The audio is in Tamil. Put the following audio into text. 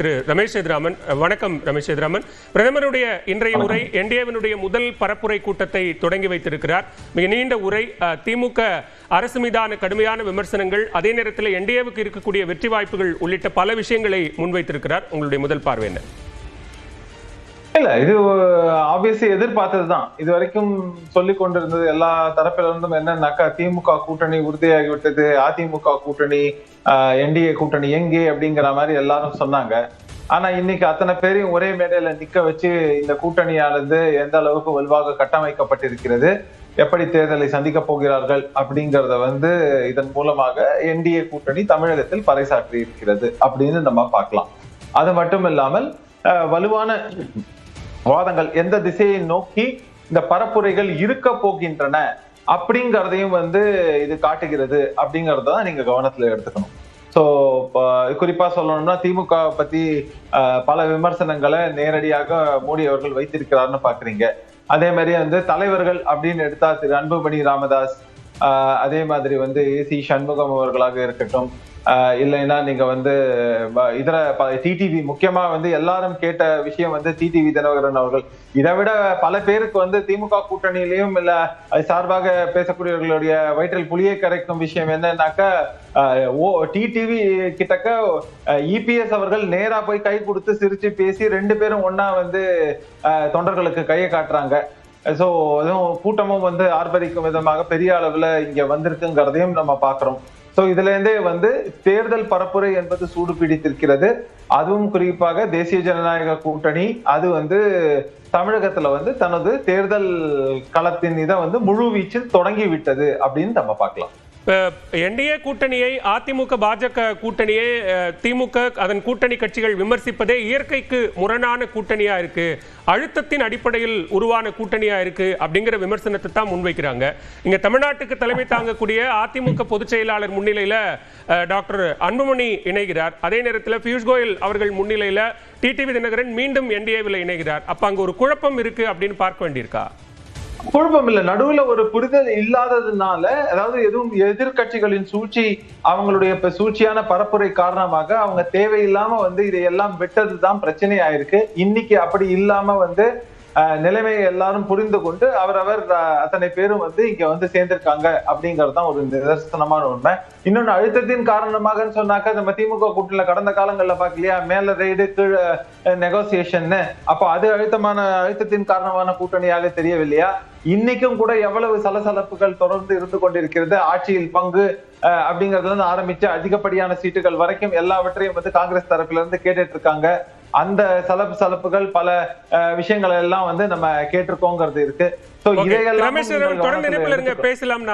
திரு ரமேஷ் சேதுராமன். வணக்கம் ரமேஷ் சேதுராமன். பிரதமருடைய இன்றைய உரை என்டிஏவினுடைய முதல் பரப்புரை கூட்டத்தை தொடங்கி வைத்திருக்கிறார். மிக நீண்ட உரை. திமுக அரசு மீதான கடுமையான விமர்சனங்கள், அதே நேரத்தில் என்டிஏவுக்கு இருக்கக்கூடிய வெற்றி வாய்ப்புகள் உள்ளிட்ட பல விஷயங்களை முன்வைத்திருக்கிறார். உங்களுடைய முதல் பார்வை என்ன? இல்ல, இது ஆப்வியஸ்லி எதிர்பார்த்ததுதான். இது வரைக்கும் சொல்லிக் கொண்டிருந்தது எல்லா தரப்பில இருந்தும் என்னன்னாக்கா, திமுக கூட்டணி உறுதியாகிவிட்டது, அதிமுக கூட்டணி என்டிஏ கூட்டணி எங்கே அப்படிங்கிற மாதிரி எல்லாரும் சொன்னாங்க. ஆனா இன்னைக்கு அத்தனை பேரையும் ஒரே மேடையில நிக்க வச்சு இந்த கூட்டணியானது எந்த அளவுக்கு வலுவாக கட்டமைக்கப்பட்டிருக்கிறது, எப்படி தேர்தலை சந்திக்க போகிறார்கள் அப்படிங்கறத இதன் மூலமாக என்டிஏ கூட்டணி தமிழகத்தில் பறைசாற்றி இருக்கிறது அப்படின்னு நம்ம பார்க்கலாம். அது மட்டும் இல்லாமல் வலுவான வாதங்கள் எந்த திசையை நோக்கி இந்த பரப்புரைகள் இருக்க போகின்றன அப்படிங்கறதையும் இது காட்டுகிறது அப்படிங்கறதான் நீங்க கவனத்துல எடுத்துக்கணும். சோ குறிப்பா சொல்லணும்னா, திமுக பத்தி பல விமர்சனங்களை நேரடியாக மோடி அவர்கள் வைத்திருக்கிறார்னு பாக்குறீங்க. அதே மாதிரி தலைவர்கள் அப்படின்னு எடுத்தா திரு அன்புமணி ராமதாஸ், அதே மாதிரி சி சண்முகம் அவர்களாக இருக்கட்டும், இல்லைன்னா நீங்க இதர டிடிவி, முக்கியமா எல்லாரும் கேட்ட விஷயம் டிடிவி தினகரன் அவர்கள். இதை விட பல பேருக்கு திமுக கூட்டணியிலையும் இல்ல அது சார்பாக பேசக்கூடியவர்களுடைய வயிற்றில் புளியை கரைக்கும் விஷயம் என்னன்னாக்கா, டிடிவி கிட்டக்க இபிஎஸ் அவர்கள் நேரா போய் கை கொடுத்து சிரிச்சு பேசி ரெண்டு பேரும் ஒன்னா தொண்டர்களுக்கு கையை காட்டுறாங்க. சோ அதுவும் கூட்டமும் ஆர்ப்பரிக்கும் விதமாக பெரிய அளவுல இங்க வந்திருக்குங்கிறதையும் நம்ம பாக்குறோம். சோ இதுல இருந்தே தேர்தல் பரப்புரை என்பது சூடு பிடித்திருக்கிறது. அதுவும் குறிப்பாக தேசிய ஜனநாயக கூட்டணி அது தமிழகத்துல தனது தேர்தல் களத்தின் இதை முழு வீச்சில் தொடங்கி விட்டது அப்படின்னு நம்ம பார்க்கலாம். என்டிஏ கூட்டணியை, அதிமுக பாஜக கூட்டணியை திமுக அதன் கூட்டணி கட்சிகள் விமர்சிப்பதே இயற்கைக்கு முரணான கூட்டணியா இருக்கு, அழுத்தத்தின் அடிப்படையில் உருவான கூட்டணியா இருக்கு அப்படிங்கிற விமர்சனத்தை தான் முன்வைக்கிறாங்க. இங்க தமிழ்நாட்டுக்கு தலைமை தாங்கக்கூடிய அதிமுக பொதுச் செயலாளர் முன்னிலையில டாக்டர் அன்புமணி இணைகிறார். அதே நேரத்தில் பியூஷ் கோயல் அவர்கள் முன்னிலையில டிடிவி தினகரன் மீண்டும் என்டிஏவில் இணைகிறார். அப்ப அங்க ஒரு குழப்பம் இருக்கு அப்படின்னு பார்க்க வேண்டியிருக்கா? குழப்பம் இல்ல, நடுவுல ஒரு புரிதல் இல்லாததுனால, அதாவது எதுவும் எதிர்கட்சிகளின் சூழ்ச்சி, அவங்களுடைய சூழ்ச்சியான பரப்புரை காரணமாக அவங்க தேவையில்லாம இதையெல்லாம் விட்டதுதான் பிரச்சனை ஆயிருக்கு. இன்னைக்கு அப்படி இல்லாம நிலைமையை எல்லாரும் புரிந்து கொண்டு அவரவர் அத்தனை பேரும் இங்க சேர்ந்திருக்காங்க அப்படிங்கறதுதான் ஒரு நிதர்சனமான உண்மை. இன்னொன்னு, அழுத்தத்தின் காரணமாக சொன்னாக்க, நம்ம திமுக கூட்டணியில கடந்த காலங்கள்ல பாக்கலையா, மேல ரெய்டு கீழ் நெகோசியேஷன், அப்ப அது அழுத்தத்தின் காரணமான கூட்டணியாக தெரியவில்லையா? இன்னைக்கும் கூட எவ்வளவு சலசலப்புகள் தொடர்ந்து இருந்து கொண்டிருக்கிறது. ஆட்சியில் பங்கு அப்படிங்கறதுல இருந்து ஆரம்பிச்சு அதிகப்படியான சீட்டுகள் வரைக்கும் எல்லாவற்றையும் காங்கிரஸ் தரப்புல இருந்து கேட்டுட்டு இருக்காங்க. அந்த சலப்புகள் பல விஷயங்கள் எல்லாம் நம்ம கேட்டிருக்கோங்கிறது இருக்கு. தொடர்ந்து பேசலாம்.